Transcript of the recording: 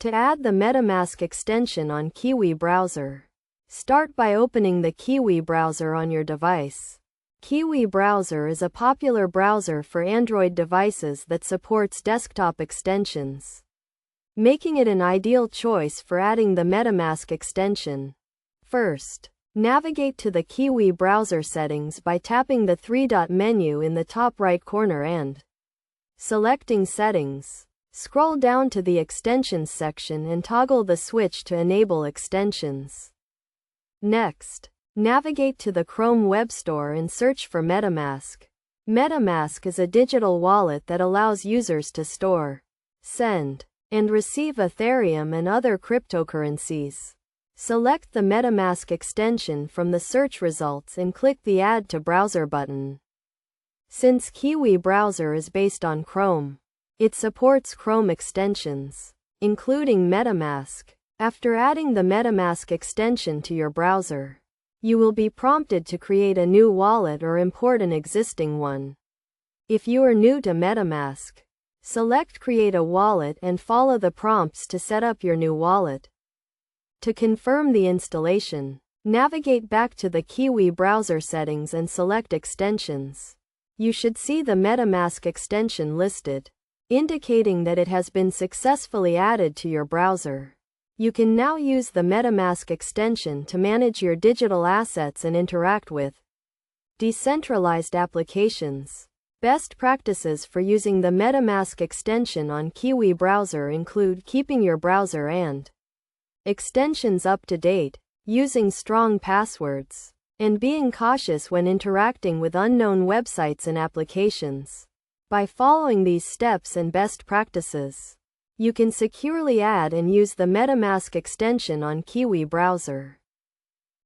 To add the MetaMask extension on Kiwi browser, start by opening the Kiwi browser on your device. Kiwi browser is a popular browser for Android devices that supports desktop extensions, making it an ideal choice for adding the MetaMask extension. First, navigate to the Kiwi browser settings by tapping the three-dot menu in the top right corner and selecting Settings. Scroll down to the Extensions section and toggle the switch to enable extensions. Next, navigate to the Chrome Web Store and search for MetaMask. MetaMask is a digital wallet that allows users to store, send, and receive Ethereum and other cryptocurrencies. Select the MetaMask extension from the search results and click the Add to Browser button. Since Kiwi browser is based on Chrome, it supports Chrome extensions, including MetaMask. After adding the MetaMask extension to your browser, you will be prompted to create a new wallet or import an existing one. If you are new to MetaMask, select Create a Wallet and follow the prompts to set up your new wallet. To confirm the installation, navigate back to the Kiwi browser settings and select Extensions. You should see the MetaMask extension listed, indicating that it has been successfully added to your browser. You can now use the MetaMask extension to manage your digital assets and interact with decentralized applications. Best practices for using the MetaMask extension on Kiwi browser include keeping your browser and extensions up to date, using strong passwords, and being cautious when interacting with unknown websites and applications. By following these steps and best practices, you can securely add and use the MetaMask extension on Kiwi browser.